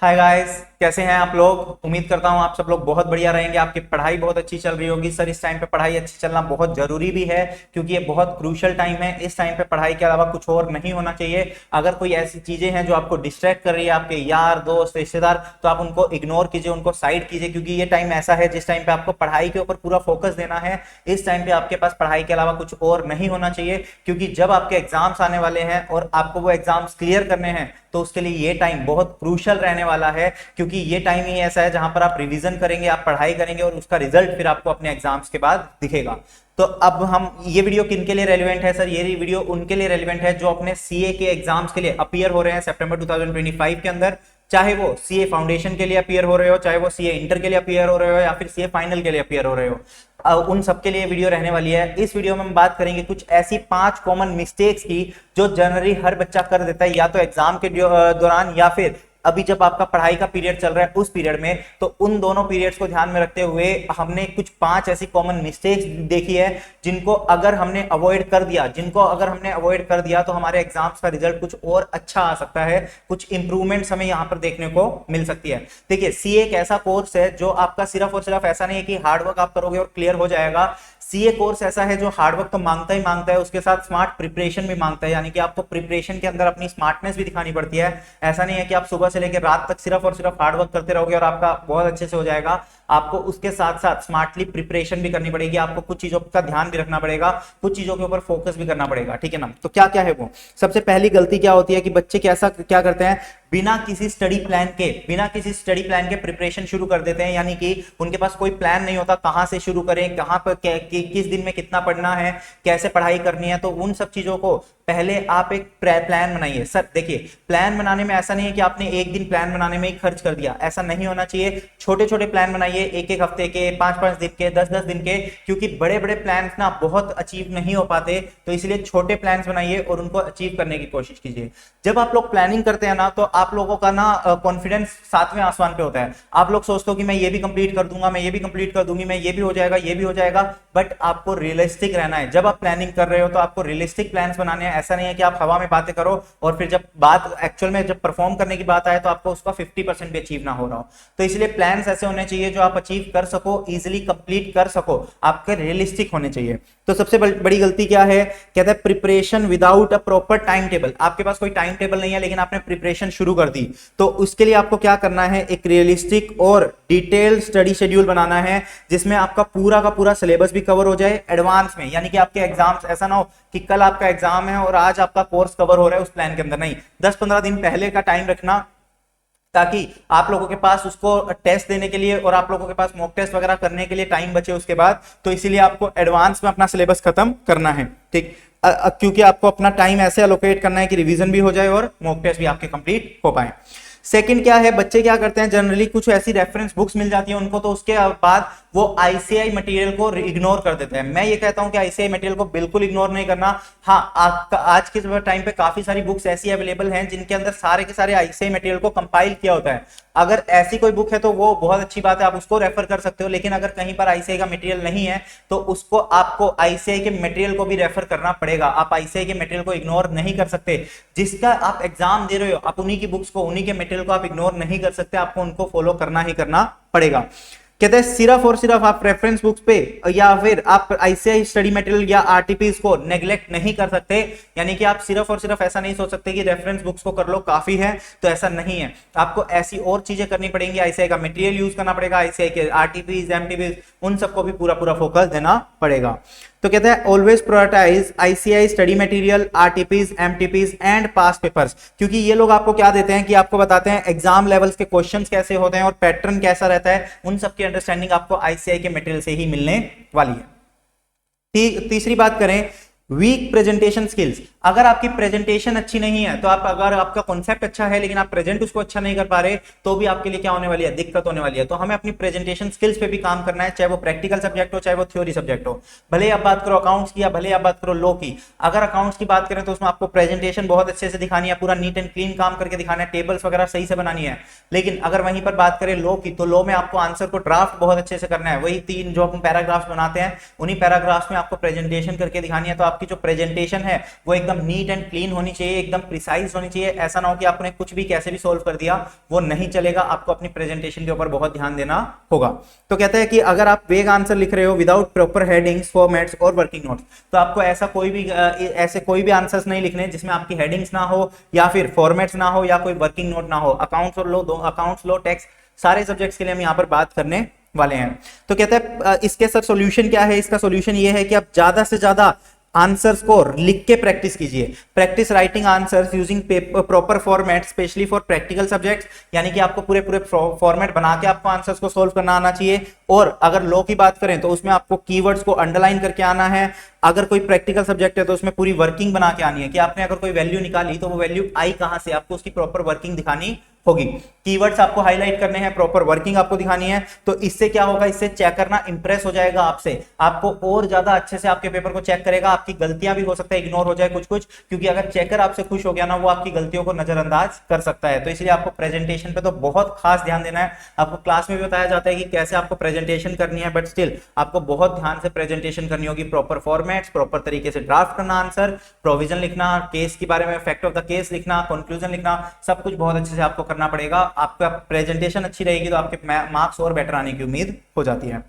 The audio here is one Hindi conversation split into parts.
हाय गाइस, कैसे हैं आप लोग। उम्मीद करता हूं आप सब लोग बहुत बढ़िया रहेंगे। आपकी पढ़ाई बहुत अच्छी चल रही होगी। सर, इस टाइम पे पढ़ाई अच्छी चलना बहुत जरूरी भी है क्योंकि ये बहुत क्रूशियल टाइम है। इस टाइम पे पढ़ाई के अलावा कुछ और नहीं होना चाहिए। अगर कोई ऐसी चीजें हैं जो आपको डिस्ट्रैक्ट कर रही है, आपके यार दोस्त रिश्तेदार, तो आप उनको इग्नोर कीजिए, उनको साइड कीजिए, क्योंकि ये टाइम ऐसा है जिस टाइम पे आपको पढ़ाई के ऊपर पूरा फोकस देना है। इस टाइम पे आपके पास पढ़ाई के अलावा कुछ और नहीं होना चाहिए, क्योंकि जब आपके एग्जाम्स आने वाले हैं और आपको वो एग्जाम्स क्लियर करने हैं तो उसके लिए ये टाइम बहुत क्रूशियल रहने वाला है। क्योंकि ये टाइम ही ऐसा है जहां पर आप रिवीजन करेंगे, आप पढ़ाई करेंगे और उसका रिजल्ट फिर आपको अपने एग्जाम्स के बाद दिखेगा। तो अब हम ये वीडियो किन के लिए रेलिवेंट है सर? ये वीडियो उनके लिए रेलिवेंट है जो अपने सीए के एग्जाम्स के लिए अपीयर हो रहे हैं सितंबर 2025 के अंदर। चाहे वो सीए फाउंडेशन के लिए अपीयर हो रहे हो, चाहे वो सीए इंटर के लिए अपीयर हो रहे हो, या फिर सीए फाइनल के लिए अपीयर हो रहे हो, उन सबके लिए वीडियो रहने वाली है। इस वीडियो में हम बात करेंगे कुछ ऐसी 5 कॉमन मिस्टेक्स की जो जनरली हर बच्चा कर देता है, या तो एग्जाम के दौरान या फिर अभी जब आपका पढ़ाई का पीरियड चल रहा है उस पीरियड में। तो उन दोनों पीरियड्स को ध्यान में रखते हुए हमने कुछ 5 ऐसी कॉमन मिस्टेक्स देखी है जिनको अगर हमने अवॉइड कर दिया तो हमारे एग्जाम्स का रिजल्ट कुछ और अच्छा आ सकता है। कुछ इंप्रूवमेंट्स हमें यहां पर देखने को मिल सकती है। देखिए, सीए एक ऐसा कोर्स है जो आपका सिर्फ और सिर्फ ऐसा नहीं है कि हार्डवर्क आप करोगे और क्लियर हो जाएगा। सीए कोर्स ऐसा है जो हार्डवर्क तो मांगता ही मांगता है, उसके साथ स्मार्ट प्रिपरेशन भी मांगता है, यानी कि आपको प्रिपरेशन के अंदर अपनी स्मार्टनेस भी दिखानी पड़ती है। ऐसा नहीं है कि आप सुबह से लेकर रात तक सिर्फ और सिर्फ हार्डवर्क करते रहोगे और आपका बहुत अच्छे से हो जाएगा। आपको उसके साथ साथ स्मार्टली प्रिपरेशन भी करनी पड़ेगी, आपको कुछ चीजों का ध्यान भी रखना पड़ेगा, कुछ चीजों के ऊपर फोकस भी करना पड़ेगा, ठीक है ना। तो क्या क्या है वो? सबसे पहली गलती क्या होती है कि बच्चे क्या करते हैं, बिना किसी स्टडी प्लान के प्रिपरेशन शुरू कर देते हैं। यानी कि उनके पास कोई प्लान नहीं होता, कहां से शुरू करें, कहां पर किस दिन में कितना पढ़ना है, कैसे पढ़ाई करनी है। तो उन सब चीजों को पहले आप एक प्लान बनाइए। सर देखिए, प्लान बनाने में ऐसा नहीं है कि आपने एक दिन प्लान बनाने में ही खर्च कर दिया, ऐसा नहीं होना चाहिए। छोटे छोटे प्लान बनाइए, एक एक हफ्ते के, 5-5 दिन के, 10-10 दिन के, क्योंकि बड़े बड़े प्लान ना बहुत अचीव नहीं हो पाते। तो इसलिए छोटे प्लान बनाइए और उनको अचीव करने की कोशिश कीजिए। जब आप लोग प्लानिंग करते हैं ना, तो आप लोगों का ना कॉन्फिडेंस 7वें आसमान पे होता है। आप लोग सोचते हो कि मैं ये भी कंप्लीट कर दूंगा, मैं ये भी कंप्लीट कर दूंगी, मैं ये भी हो जाएगा, ये भी हो जाएगा। बट आपको रियलिस्टिक रहना है। जब आप प्लानिंग कर रहे हो तो आपको रियलिस्टिक प्लान्स बनाने हैं। ऐसा नहीं है कि आप हवा में बातें करो और फिर जब बात एक्चुअल में जब परफॉर्म करने की बात आए तो आपको उसका 50% भी अचीव ना हो रहा हो। तो इसलिए प्लान्स ऐसे होने चाहिए जो आप अचीव कर सको, इजिली कंप्लीट कर सको, आपके रियलिस्टिक होने चाहिए। तो सबसे बड़ी गलती क्या है, कहता है preparation without a proper time table. आपके पास कोई टाइम टेबल नहीं है लेकिन आपने प्रिपरेशन शुरू कर दी, तो उसके लिए आपको क्या करना है, एक रियलिस्टिक और डिटेल्ड स्टडी शेड्यूल बनाना है जिसमें आपका पूरा का पूरा सिलेबस भी कवर हो जाए एडवांस में। यानी कि आपके एग्जाम्स ऐसा ना हो कि कल आपका एग्जाम है और आज आपका कोर्स कवर हो रहा है उस प्लान के अंदर। नहीं, 10-15 दिन पहले का टाइम रखना, ताकि आप लोगों के पास उसको टेस्ट देने के लिए और आप लोगों के पास मॉक टेस्ट वगैरह करने के लिए टाइम बचे उसके बाद। तो इसीलिए आपको एडवांस में अपना सिलेबस खत्म करना है, ठीक। क्योंकि आपको अपना टाइम ऐसे अलोकेट करना है कि रिवीजन भी हो जाए और मॉक टेस्ट भी आपके कंप्लीट हो पाए। सेकंड क्या है, बच्चे क्या करते हैं, जनरली कुछ ऐसी रेफरेंस बुक्स मिल जाती है उनको, तो उसके बाद वो आईसीआई मटेरियल को इग्नोर कर देते हैं। मैं ये कहता हूं कि आईसीआई मटेरियल को बिल्कुल इग्नोर नहीं करना। हाँ, आज के टाइम पे काफी सारी बुक्स ऐसी अवेलेबल हैं जिनके अंदर सारे के सारे आईसीआई मटेरियल को कंपाइल किया होता है। अगर ऐसी कोई बुक है तो वो बहुत अच्छी बात है, आप उसको रेफर कर सकते हो। लेकिन अगर कहीं पर आईसीआई का मटेरियल नहीं है तो उसको आपको आईसीआई के मटेरियल को भी रेफर करना पड़ेगा। आप आईसीआई के मटेरियल को इग्नोर नहीं कर सकते। जिसका आप एग्जाम दे रहे हो, आप उन्हीं की बुक्स को, उन्हीं के मटेरियल को आप इग्नोर नहीं कर सकते, आपको उनको फॉलो करना ही करना पड़ेगा। कहते हैं सिर्फ और सिर्फ आप रेफरेंस बुक्स पे या फिर आप आईसीआई स्टडी मटेरियल या आरटीपीज को नेग्लेक्ट नहीं कर सकते। यानी कि आप सिर्फ और सिर्फ ऐसा नहीं सोच सकते कि रेफरेंस बुक्स को कर लो काफी है, तो ऐसा नहीं है। आपको ऐसी और चीजें करनी पड़ेंगी, आईसीआई का मटेरियल यूज करना पड़ेगा, आईसीआई के आरटीपीज, एमटीपीज, उन सबको भी पूरा पूरा फोकस देना पड़ेगा। तो कहते हैं always prioritise ICAI study material, RTPs, MTPs and past papers. क्योंकि ये लोग आपको क्या देते हैं कि आपको बताते हैं एग्जाम लेवल्स के क्वेश्चंस कैसे होते हैं और पैटर्न कैसा रहता है। उन सब की अंडरस्टैंडिंग आपको आईसीआई के मटेरियल से ही मिलने वाली है। तीसरी बात करें, वीक प्रेजेंटेशन स्किल्स। अगर आपकी प्रेजेंटेशन अच्छी नहीं है तो अगर आपका कॉन्सेप्ट अच्छा है लेकिन आप प्रेजेंट उसको अच्छा नहीं कर पा रहे, तो भी आपके लिए क्या होने वाली है, दिक्कत होने वाली है। तो हमें अपनी प्रेजेंटेशन स्किल्स पे भी काम करना है, चाहे वो प्रैक्टिकल सब्जेक्ट हो, चाहे वो थ्योरी सब्जेक्ट हो। भले आप बात करो अकाउंट्स की या भले आप बात करो लॉ की। अगर अकाउंट्स की बात करें तो उसमें आपको प्रेजेंटेशन बहुत अच्छे से दिखानी है, पूरा नीट एंड क्लीन काम करके दिखाना है, टेबल्स वगैरह सही से बनानी है। लेकिन अगर वहीं पर बात करें लॉ की, तो लॉ में आपको आंसर को ड्राफ्ट बहुत अच्छे से करना है। वही 3 जो हम पैराग्राफ्स बनाते हैं, उन्हीं पैराग्राफ्स में आपको प्रेजेंटेशन करके दिखानी है। तो आपकी जो प्रेजेंटेशन है वो एकदम एकदम नीट एंड क्लीन होनी चाहिए, एकदम प्रिसाइज होनी चाहिए। ऐसा ना हो कि आपने कुछ भी कैसे भी सोल्व कर दिया, वो नहीं चलेगा। आपको अपनी प्रेजेंटेशन के ऊपर बहुत ध्यान देना होगा। तो कहते हैं कि अगर आप वेग आंसर लिख रहे हो विदाउट प्रॉपर हेडिंग्स, फॉर्मेट्स और वर्किंग नोट्स, तो आपको ऐसे कोई भी आंसर्स नहीं लिखने जिसमें आपकी हेडिंग्स ना हो या फिर फॉर्मेट्स ना हो या कोई वर्किंग नोट ना हो। अकाउंट्स और लो, अकाउंट्स, लो, टैक्स, सारे सब्जेक्ट्स के लिए हम यहाँ पर बात करने वाले हैं। तो कहते हैं इसके सर सॉल्यूशन क्या है? इसका सॉल्यूशन ये है कि आप ज्यादा से ज्यादा आंसर्स को लिख के प्रैक्टिस कीजिए। Practice writing answers using proper format, specially for practical subjects, यानी कि आपको पूरे फॉर्मेट बना के आपको आंसर्स को सोल्व करना आना चाहिए। और अगर लॉ की बात करें तो उसमें आपको कीवर्ड्स को अंडरलाइन करके आना है। अगर कोई प्रैक्टिकल सब्जेक्ट है तो उसमें पूरी वर्किंग बना के आनी है कि आपने अगर कोई वैल्यू निकाली तो वो वैल्यू आई कहां से, आपको उसकी प्रॉपर वर्किंग दिखानी होगी। कीवर्ड्स आपको हाईलाइट करने हैं, प्रॉपर वर्किंग आपको दिखानी है। तो इससे क्या होगा, इससे चेक करना इंप्रेस हो जाएगा आपसे, आपको और ज्यादा अच्छे से आपके पेपर को चेक करेगा। आपकी गलतियां भी हो सकता है इग्नोर हो जाए कुछ, क्योंकि अगर चेकर आपसे खुश हो गया ना, वो आपकी गलतियों को नजरअंदाज कर सकता है। तो इसलिए आपको प्रेजेंटेशन पे तो बहुत खास ध्यान देना है। आपको क्लास में भी बताया जाता है कि कैसे आपको प्रेजेंटेशन करनी है, बट स्टिल आपको बहुत ध्यान से प्रेजेंटेशन करनी होगी। प्रॉपर फॉर्मेट्स, प्रॉपर तरीके से ड्राफ्ट करना आंसर, प्रोविजन लिखना, केस के बारे में फैक्ट ऑफ द केस लिखना, कंक्लूजन लिखना, सब कुछ बहुत अच्छे से आपको करना पड़ेगा। आपका प्रेजेंटेशन अच्छी रहेगी तो आपके मार्क्स और बेटर आने की उम्मीद हो जाती है।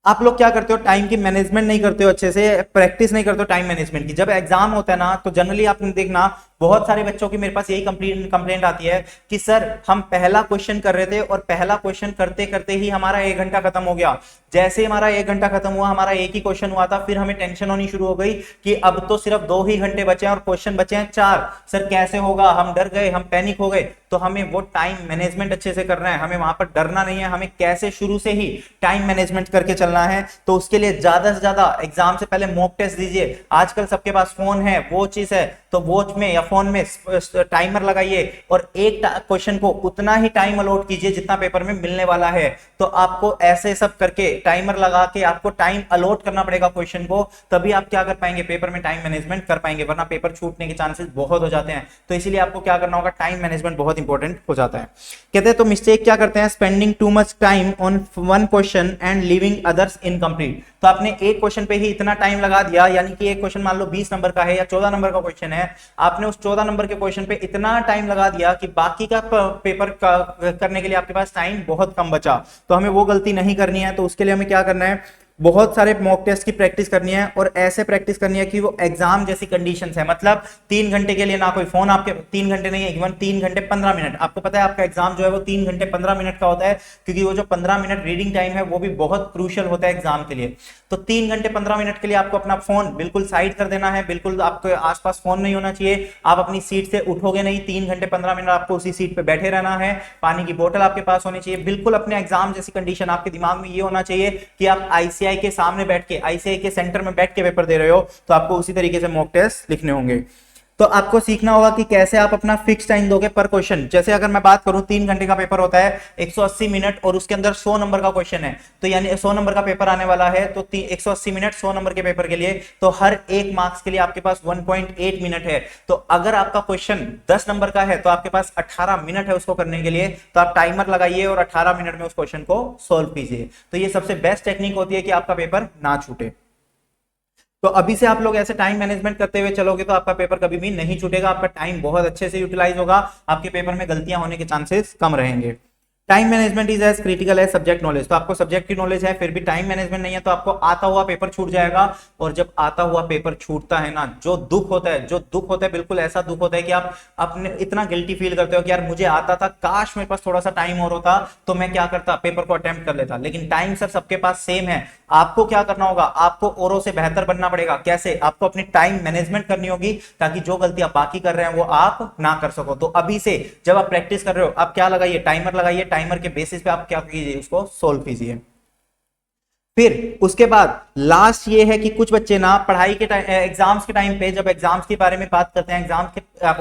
आप लोग क्या करते हो, टाइम की मैनेजमेंट नहीं करते हो, अच्छे से प्रैक्टिस नहीं करते हो टाइम मैनेजमेंट की। जब एग्जाम होता है ना, तो जनरली आपने देखना बहुत सारे बच्चों की मेरे पास यही कंप्लेंट आती है कि सर हम पहला क्वेश्चन कर रहे थे और पहला क्वेश्चन करते करते ही हमारा 1 घंटा खत्म हो गया। जैसे हमारा 1 घंटा खत्म हुआ, हमारा एक ही क्वेश्चन हुआ था, फिर हमें टेंशन होनी शुरू हो गई कि अब तो सिर्फ 2 ही घंटे बचे हैं और क्वेश्चन बचे हैं 4। सर कैसे होगा, हम डर गए, हम पैनिक हो गए। तो हमें वो टाइम मैनेजमेंट अच्छे से करना है, हमें वहां पर डरना नहीं है, हमें कैसे शुरू से ही टाइम मैनेजमेंट करके चलना है। तो उसके लिए ज्यादा से ज्यादा एग्जाम से पहले मॉक टेस्ट दीजिए। आजकल सबके पास फोन है, वो चीज है, तो वॉच में या फोन में टाइमर लगाइए और एक क्वेश्चन को उतना ही टाइम अलॉट कीजिए जितना पेपर में मिलने वाला है। तो आपको ऐसे सब करके टाइमर लगा के आपको टाइम अलॉट करना पड़ेगा क्वेश्चन को, तभी आप क्या कर पाएंगे, पेपर में टाइम मैनेजमेंट कर पाएंगे, वरना पेपर छूटने के चांसेस बहुत हो जाते हैं। तो इसीलिए आपको क्या करना होगा, टाइम मैनेजमेंट बहुत इंपॉर्टेंट हो जाता है। कहते हैं तो मिस्टेक क्या करते हैं, spending too much time on one question and leaving others incomplete. तो आपने एक क्वेश्चन पे ही इतना टाइम लगा दिया, यानी कि एक क्वेश्चन मान लो 20 नंबर का है या 14 नंबर का क्वेश्चन है, आपने उस 14 नंबर के क्वेश्चन पे इतना टाइम लगा दिया कि बाकी का पेपर करने के लिए आपके पास टाइम बहुत कम बचा। तो हमें वो गलती नहीं करनी है। तो उसके लिए हमें क्या करना है, बहुत सारे मॉक टेस्ट की प्रैक्टिस करनी है और ऐसे प्रैक्टिस करनी है कि वो एग्जाम जैसी कंडीशंस है। मतलब 3 घंटे के लिए ना कोई फोन, आपके 3 घंटे नहीं है, इवन 3 घंटे 15 मिनट। आपको पता है आपका एग्जाम जो है वो 3 घंटे 15 मिनट का होता है, क्योंकि वो जो 15 मिनट रीडिंग टाइम है वो भी बहुत क्रूशियल होता है एग्जाम के लिए। तो 3 घंटे 15 मिनट के लिए आपको अपना फोन बिल्कुल साइड कर देना है, बिल्कुल आपके आसपास फोन नहीं होना चाहिए। आप अपनी सीट से उठोगे नहीं, 3 घंटे 15 मिनट आपको उसी सीट पे बैठे रहना है। पानी की बोतल आपके पास होनी चाहिए। बिल्कुल अपने एग्जाम जैसी कंडीशन आपके दिमाग में ये होना चाहिए कि आप आईसीआई के सामने बैठ के, आईसीआई के सेंटर में बैठ के पेपर दे रहे हो। तो आपको उसी तरीके से मॉक टेस्ट लिखने होंगे। तो आपको सीखना होगा कि कैसे आप अपना फिक्स टाइम दोगे पर क्वेश्चन। जैसे अगर मैं बात करूं 3 घंटे का पेपर होता है, 180 मिनट और उसके अंदर 100 नंबर का क्वेश्चन है, तो यानी 100 नंबर का पेपर आने वाला है, तो 180 मिनट 100 नंबर के पेपर के लिए, तो हर एक मार्क्स के लिए आपके पास 1.8 मिनट है। तो अगर आपका क्वेश्चन 10 नंबर का है तो आपके पास 18 मिनट है उसको करने के लिए। तो आप टाइमर लगाइए और 18 मिनट में उस क्वेश्चन को सोल्व कीजिए। तो ये सबसे बेस्ट टेक्निक होती है कि आपका पेपर ना छूटे। तो अभी से आप लोग ऐसे टाइम मैनेजमेंट करते हुए चलोगे तो आपका पेपर कभी भी नहीं छूटेगा, आपका टाइम बहुत अच्छे से यूटिलाइज होगा, आपके पेपर में गलतियां होने के चांसेस कम रहेंगे। Time management is as critical है सब्जेक्ट नॉलेज। तो आपको सब्जेक्ट की नॉलेज है फिर भी टाइम मैनेजमेंट नहीं है, तो आपको आता हुआ पेपर छूट जाएगा। और जब आता हुआ पेपर छूटता है ना, जो दुख होता है बिल्कुल ऐसा दुख होता है कि आप अपने इतना गिल्टी फील करते हो कि यार मुझे आता था, काश मेरे पास थोड़ा सा टाइम और होता तो मैं क्या करता, पेपर को अटेम्प्ट कर लेता। लेकिन टाइम सर सबके पास सेम है। आपको क्या करना होगा, आपको औरों से बेहतर बनना पड़ेगा। कैसे, आपको अपनी टाइम मैनेजमेंट करनी होगी ताकि जो गलती आप बाकी कर रहे हैं वो आप ना कर सको। तो अभी से जब आप प्रैक्टिस कर रहे हो, आप क्या लगाइए, टाइमर लगाइए। टाइमर के बेसिस पे आप क्या कीजिए, उसको सोल्व कीजिए। फिर उसके बाद लास्ट ये है कि कुछ बच्चे ना पढ़ाई के टाइम, एग्जाम्स के टाइम पे, जब एग्जाम्स के बारे में बात करते हैं,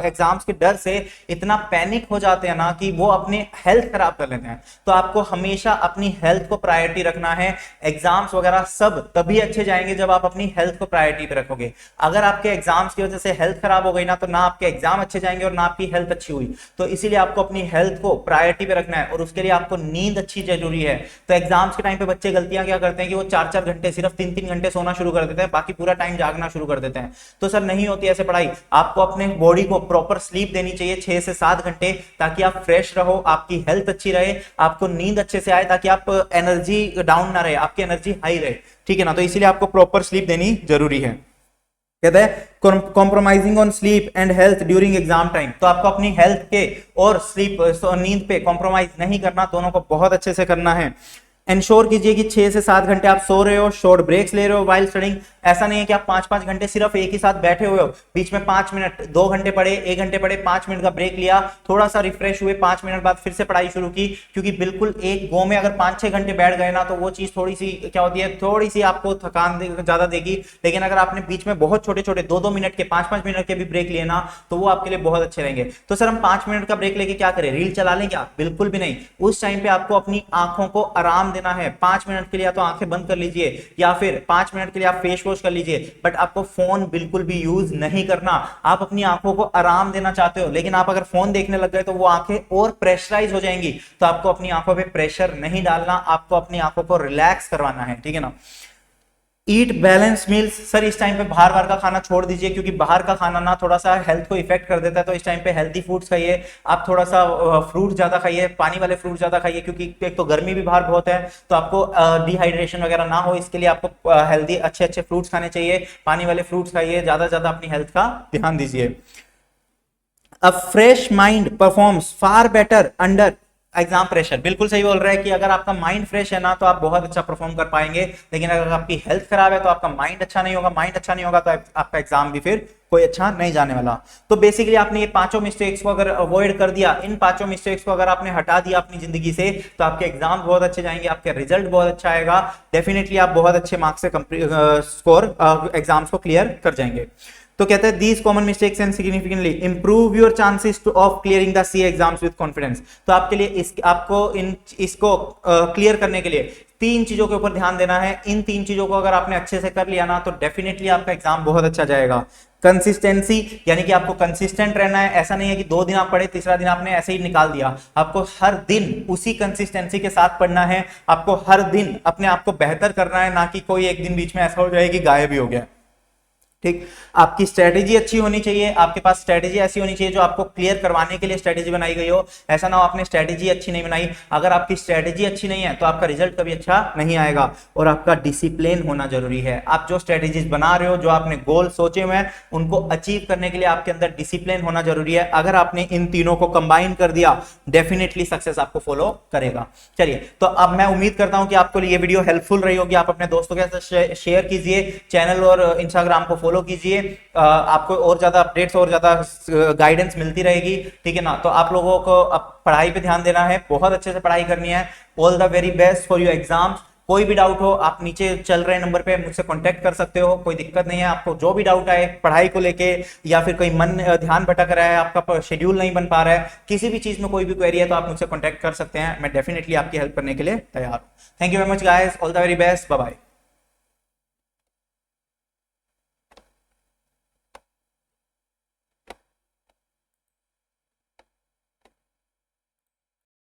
एग्जाम्स के डर से इतना पैनिक हो जाते हैं ना कि वो अपने हेल्थ खराब कर लेते हैं। तो आपको हमेशा अपनी हेल्थ को प्रायोरिटी रखना है। एग्जाम्स वगैरह सब तभी अच्छे जाएंगे जब आप अपनी हेल्थ को प्रायोरिटी पे रखोगे। अगर आपके एग्जाम्स की वजह से हेल्थ खराब हो गई ना, तो ना आपके एग्जाम अच्छे जाएंगे और ना आपकी हेल्थ अच्छी हुई। तो इसीलिए आपको अपनी हेल्थ को प्रायोरिटी पे रखना है और उसके लिए आपको नींद अच्छी जरूरी है। तो एग्जाम्स के टाइम पे बच्चे गलतियां क्या करते हैं, हैं कि वो 4-4 घंटे, सिर्फ 3-3 घंटे सोना शुरू कर देते हैं, बाकी पूरा टाइम जागना शुरू कर देते हैं। तो सर नहीं होती ऐसे पढ़ाई। आपको अपने बॉडी को प्रॉपर स्लीप देनी चाहिए 6 से 7 घंटे, ताकि आप फ्रेश रहो, आपकी हेल्थ अच्छी रहे, आपको नींद अच्छे से आए, ताकि आप एनर्जी डाउन ना रहे, आपकी एनर्जी हाई रहे, ठीक है ना। तो इसीलिए आपको प्रॉपर स्लीप देनी जरूरी है। कहता है compromising on sleep and health during exam time, तो आपको अपनी हेल्थ के और स्लीप नींद पे कॉम्प्रोमाइज नहीं करना, दोनों को बहुत अच्छे से करना है। इंश्योर कीजिए कि 6 से 7 घंटे आप सो रहे हो, शॉर्ट ब्रेक्स ले रहे हो वाइल स्टडिंग। ऐसा नहीं है कि आप 5-5 घंटे सिर्फ एक ही साथ बैठे हुए हो, बीच में 5 मिनट, 2 घंटे पढ़े, 1 घंटे पढ़े, 5 मिनट का ब्रेक लिया, थोड़ा सा रिफ्रेश हुए, 5 मिनट बाद फिर से पढ़ाई शुरू की। क्योंकि बिल्कुल एक गो में अगर 5-6 घंटे बैठ गए ना, तो वो चीज थोड़ी सी क्या होती है, थोड़ी सी आपको थकान ज्यादा देगी। लेकिन अगर आपने बीच में बहुत छोटे छोटे 2-2 मिनट के, 5-5 मिनट के भी ब्रेक लिए ना, तो वो आपके लिए बहुत अच्छे रहेंगे। तो सर हम 5 मिनट का ब्रेक लेके क्या करें, रील चला लें क्या? बिल्कुल भी नहीं। उस टाइम पे आपको अपनी आंखों को आराम देना है। 5 मिनट के लिए या तो आंखें बंद कर लीजिए, या फिर 5 मिनट के लिए आप फेस वॉश कर लीजिए, बट आपको फोन बिल्कुल भी यूज नहीं करना। आप अपनी आंखों को आराम देना चाहते हो, लेकिन आप अगर फोन देखने लग गए तो वो आंखें और प्रेशराइज हो जाएंगी। तो आपको अपनी आंखों पे प्रेशर नहीं डालना, आपको अपनी आंखों को रिलैक्स करवाना है, ठीक है ना। ईट बैलेंस मील्स, सर इस टाइम पे बाहर बाहर का खाना छोड़ दीजिए, क्योंकि बाहर का खाना ना थोड़ा सा हेल्थ को इफेक्ट कर देता है। तो इस टाइम पे हेल्दी फूड्स खाइए, आप थोड़ा सा फ्रूट ज्यादा खाइए, पानी वाले फ्रूट ज्यादा खाइए, क्योंकि एक तो गर्मी भी बाहर बहुत है, तो आपको डिहाइड्रेशन वगैरह ना हो, इसके लिए आपको हेल्दी अच्छे अच्छे फ्रूट्स खाने चाहिए, पानी वाले फ्रूट्स खाइए, ज्यादा ज्यादा अपनी हेल्थ का ध्यान दीजिए। अ fresh mind performs far better under exam pressure, बिल्कुल सही बोल रहा है कि अगर आपका माइंड फ्रेश है ना, तो आप बहुत अच्छा परफॉर्म कर पाएंगे। लेकिन अगर आपकी हेल्थ खराब है तो आपका माइंड अच्छा नहीं होगा, माइंड अच्छा नहीं होगा तो आपका एग्जाम भी फिर कोई अच्छा नहीं जाने वाला। तो बेसिकली आपने ये 5 मिस्टेक्स को अगर अवॉइड कर दिया, इन 5 मिस्टेक्स को अगर आपने हटा दिया अपनी जिंदगी से, तो आपके एग्जाम बहुत अच्छे जाएंगे, आपके रिजल्ट बहुत अच्छा आएगा, डेफिनेटली आप बहुत अच्छे मार्क्स से स्कोर एग्जाम्स को क्लियर कर जाएंगे। तो कहते हैं these common mistakes and significantly improve your chances of clearing the C exams with confidence. तो आपके लिए आपको इसको क्लियर करने के लिए 3 चीजों के ऊपर ध्यान देना है। इन 3 चीजों को अगर आपने अच्छे से कर लिया ना, तो डेफिनेटली आपका एग्जाम बहुत अच्छा जाएगा। कंसिस्टेंसी, यानी कि आपको कंसिस्टेंट रहना है। ऐसा नहीं है कि 2 दिन आप पढ़े, तीसरा दिन आपने ऐसे ही निकाल दिया। आपको हर दिन उसी कंसिस्टेंसी के साथ पढ़ना है, आपको हर दिन अपने आप को बेहतर करना है, ना कि कोई एक दिन बीच में ऐसा हो जाए कि गायब ही हो गया। ठीक, आपकी स्ट्रेटेजी अच्छी होनी चाहिए, आपके पास स्ट्रेटेजी ऐसी होनी चाहिए जो आपको क्लियर करवाने के लिए स्ट्रेटेजी बनाई गई हो। ऐसा ना हो आपने स्ट्रेटेजी अच्छी नहीं बनाई। अगर आपकी स्ट्रेटेजी अच्छी नहीं है तो आपका रिजल्ट कभी अच्छा नहीं आएगा। और आपका डिसिप्लिन होना जरूरी है। आप जो स्ट्रेटेजीज बना रहे हो, जो आपने गोल सोचे हुए हैं, उनको अचीव करने के लिए आपके अंदर डिसिप्लिन होना जरूरी है। अगर आपने इन तीनों को कंबाइन कर दिया, डेफिनेटली सक्सेस आपको फॉलो करेगा। चलिए, तो अब मैं उम्मीद करता हूं कि आपको ये वीडियो हेल्पफुल रही होगी। आप अपने दोस्तों के साथ शेयर कीजिए, चैनल और इंस्टाग्राम को फॉलो कीजिए, आपको और ज्यादा अपडेट्स और ज्यादा गाइडेंस मिलती रहेगी, ठीक है ना। तो आप लोगों को अब पढ़ाई पे ध्यान देना है, बहुत अच्छे से पढ़ाई करनी है। All the very best for your exams. कोई भी डाउट हो, आप नीचे चल रहे नंबर पे मुझसे कांटेक्ट कर सकते हो, कोई दिक्कत नहीं है। आपको जो भी डाउट आए पढ़ाई को लेके, या फिर कोई ध्यान भटक रहा है, आपका शेड्यूल नहीं बन पा रहा है, किसी भी चीज में कोई भी क्वेरी है, तो आप मुझसे कांटेक्ट कर सकते हैं। मैं डेफिनेटली आपकी हेल्प करने के लिए तैयार हूं। Thank you very much guys, all the very best, bye bye.